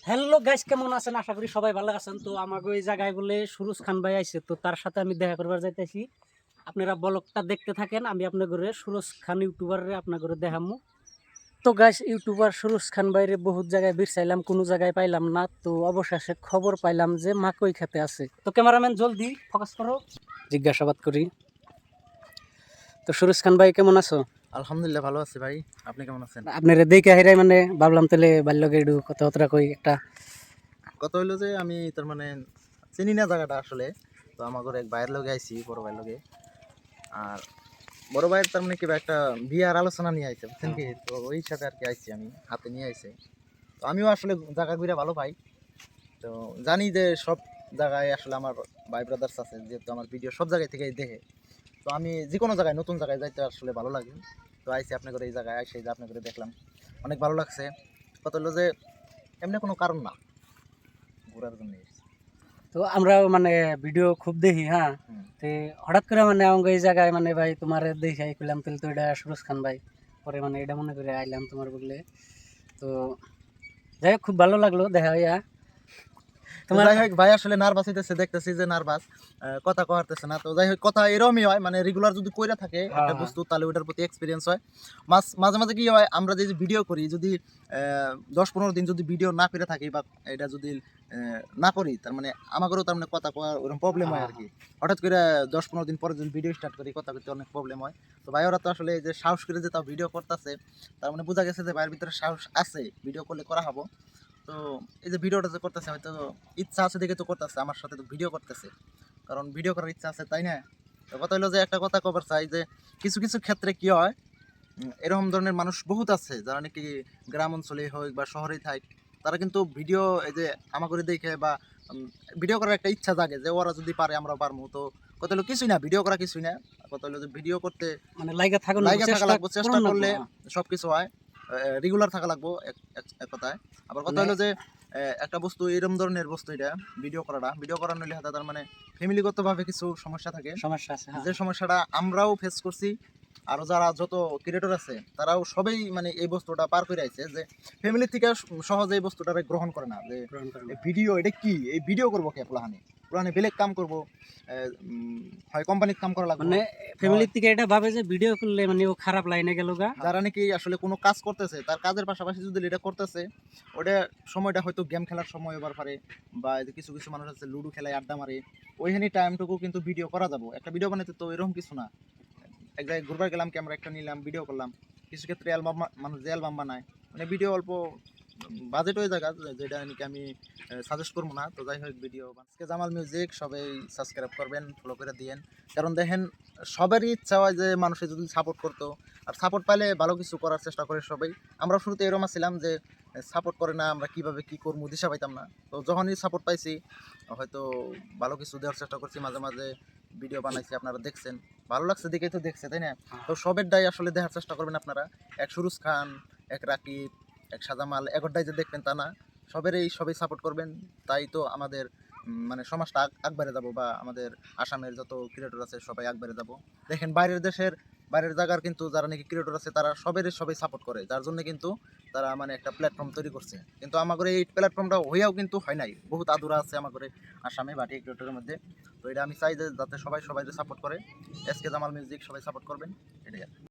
Hello guys, কেমন আছেন? আশা করি সবাই ভালো আছেন। তো আমাকে ওই জায়গায় বলে সুরজ খান ভাই আইছে, তো তার সাথে আমি দেখা করবার যাইতেছি। আপনারা ব্লগটা দেখতে থাকেন, আমি আপনার ঘরে সুরজ খান ইউটিউবারে আপনার ঘরে দেখামু। তো গাইস, ইউটিউবার সুরজ খান ভাইরে বহুত জায়গায় চাইলাম, কোনো জায়গায় পাইলাম না। তো অবশেষে খবর পাইলাম যে মাকই খেতে আছে। তো ক্যামেরাম্যান জলদি ফোকাস করো, জিজ্ঞাসাবাদ করি। তো সুরজ খান ভাই কেমন আছো? আলহামদুলিল্লাহ ভালো আছি ভাই। আপনি কেমন আছেন? আপনারা দেখে হেরাই মানে ভাবলাম তাহলে বাল্যকে একটু কথা কই একটা। কথা হইলো যে আমি তার মানে চিনি না জায়গাটা আসলে। তো আমার ঘরে এক ভাইয়ের লগে আইছি, বড় ভাইয়ের লগে। আর বড় ভাইয়ের তার মানে কি একটা বিয়ার আলোচনা নিয়ে আইছে, বুঝছেন কি? তো ওই সাথে আর কি আইছি, আমি হাতে নিয়ে আইছে। তো আমিও আসলে জায়গা ঘুরে ভালো পাই। তো জানি যে সব জায়গায় আসলে আমার ভাই ব্রাদার্স আছে, যেহেতু আমার ভিডিও সব জায়গায় থেকে দেখে। তো আমি যে কোনো জায়গায় নতুন জায়গায় যাইতে আসলে ভালো লাগে। তো আইছি আপনার ঘরে, এই জায়গায় আইসে যে আপনার ঘরে দেখলাম, অনেক ভালো লাগছে। কথা হলো যে এমনি কোনো কারণ না, ঘোরার জন্য এসেছি। তো আমরা মানে ভিডিও খুব দেখি, হ্যাঁ। হুম। তো হঠাৎ করে মানে আমাকে এই জায়গায় মানে ভাই তোমার দেখে আইলাম, তাহলে তো এটা সুরজ খান ভাই। পরে মানে এটা মনে করে আইলাম তোমার বললে। তো যাই হোক, খুব ভালো লাগলো দেখা হইয়া তোমার। যাই হোক ভাই, আসলে নার্ভাস হইতেছে, দেখতেছি যে নার্ভাস, কথা কহারতেছে না। তো যাই হোক, কথা এরমই হয়, মানে রেগুলার যদি কইরা থাকে একটা হ্যাঁ, বস্তু, তাহলে ওটার প্রতি এক্সপিরিয়েন্স হয়। মাঝে মাঝে কি হয়, আমরা যে ভিডিও করি, যদি 10-15 দিন যদি ভিডিও না করে থাকি, বা এটা যদি না করি, তার মানে আমাদেরও তার মানে কথা কওয়ার ওরকম প্রবলেম হয় আর কি। হঠাৎ করে 10-15 দিন পরে যদি ভিডিও স্টার্ট করি, কথা বলতে অনেক প্রবলেম হয়। তো ভাই ওরা তো আসলে এই যে সাহস করে যে তাও ভিডিও করতেছে, তার মানে বোঝা গেছে যে ভাইয়ের ভিতরে সাহস আছে, ভিডিও করলে করা হবো। তো এই যে ভিডিওটা যে করতেছে, হয়তো ইচ্ছা আছে দেখে তো করতেছে, আমার সাথে তো ভিডিও করতেছে, কারণ ভিডিও করার ইচ্ছা আছে, তাই না? তো কথা হলো যে একটা কথা কবার চাই যে কিছু কিছু ক্ষেত্রে কি হয়, এরকম ধরনের মানুষ বহুত আছে যারা নাকি গ্রাম অঞ্চলে হোক বা শহরেই থাক, তারা কিন্তু ভিডিও এই যে আমাকে দেখে বা ভিডিও করার একটা ইচ্ছা জাগে যে ওরা যদি পারে আমরা পারবো। তো কথা হলো কিছুই না, ভিডিও করা কিছুই না। কথা হলো যে ভিডিও করতে মানে লাইগা থাকুন, লাইগা থাকা চেষ্টা লাগবো, চেষ্টা করুন না। করলে সবকিছু হয়। রেগুলার থাকা লাগবো, এক কথায়। আবার কথা মানে হলো যে একটা বস্তু, এরকম ধরনের বস্তু, এটা ভিডিও করা নইলে হাতে তার মানে ফ্যামিলিগতভাবে কিছু সমস্যা থাকে, সমস্যা আছে, হ্যাঁ। যে সমস্যাটা আমরাও ফেস করছি। আরও যারা যত ক্রিয়েটর আছে তারাও সবাই মানে এই বস্তুটা পার করে আইছে, যে ফ্যামিলি থেকে সহজে এই বস্তুটারে গ্রহণ করে না, যে গ্রহণ করেন। ভিডিও এটা কি, এই ভিডিও করবো কে, পুরাহানি পুরাহানি বেলেগ কাম করবো, হয় কোম্পানির কাম করা লাগবো, মানে ফ্যামিলির থেকে এটা ভাবে যে ভিডিও করলে মানে ও খারাপ লাইনে গেল গা। যারা নাকি আসলে কোনো কাজ করতেছে, তার কাজের পাশাপাশি যদি এটা করতেছে, ওটা সময়টা হয়তো গেম খেলার সময় হবার পারে, বা এই যে কিছু কিছু মানুষ আছে লুডো খেলায় আড্ডা মারে, ওইখানে টাইমটুকু কিন্তু ভিডিও করা যাবো। একটা ভিডিও বানাইতে তো এরকম কিছু না, এক জায়গায় ঘুরবার গেলাম, ক্যামেরা একটা নিলাম, ভিডিও করলাম। কিছু ক্ষেত্রে অ্যালবাম, মানুষ যে অ্যালবাম বানায়, মানে ভিডিও অল্প বাজেট হয়ে জায়গা, যেটা নাকি আমি সাজেস্ট করবো না। তো যাই হোক, ভিডিও আজকে জামাল মিউজিক সবাই সাবস্ক্রাইব করবেন, ফলো করে দিয়েন। কারণ দেখেন, সবারই ইচ্ছা হয় যে মানুষে যদি সাপোর্ট করতো, আর সাপোর্ট পাইলে ভালো কিছু করার চেষ্টা করে সবাই। আমরা শুরুতে এরকম ছিলাম যে সাপোর্ট করে না, আমরা কিভাবে কি করবো দিশা পাইতাম না। তো যখনই সাপোর্ট পাইছি, হয়তো ভালো কিছু দেওয়ার চেষ্টা করছি, মাঝে মাঝে ভিডিও বানাইছি, আপনারা দেখছেন, ভালো লাগছে দেখেই তো দেখছে, তাই না? তো সবের দায় আসলে দেখার চেষ্টা করবেন আপনারা। এক সুরুজ খান, এক রাকিব, এক সাজামাল, একটাই যে দেখবেন তা না, সবাই সাপোর্ট করবেন। তাই তো আমাদের মানে সমাজটা আগবাড়ে যাব, বা আমাদের আসামের যত ক্রিয়েটর আছে সবাই আগবাড়ে যাব। দেখেন, বাইরের দেশের, বাইরের জায়গার কিন্তু যারা নাকি ক্রিয়েটর আছে, তারা সবাই সাপোর্ট করে, যার জন্য কিন্তু তারা মানে একটা প্ল্যাটফর্ম তৈরি করছে। কিন্তু আমাদের এই প্ল্যাটফর্মটা হইয়াও কিন্তু হয় নাই, বহুত আধুরা আছে আমাদের আসামে বাটি ক্রিয়েটরের মধ্যে। তো এটা আমি চাই যে যাতে সবাই সাপোর্ট করে। এসকে জামাল মিউজিক সবাই সাপোর্ট করবেন, এটাই।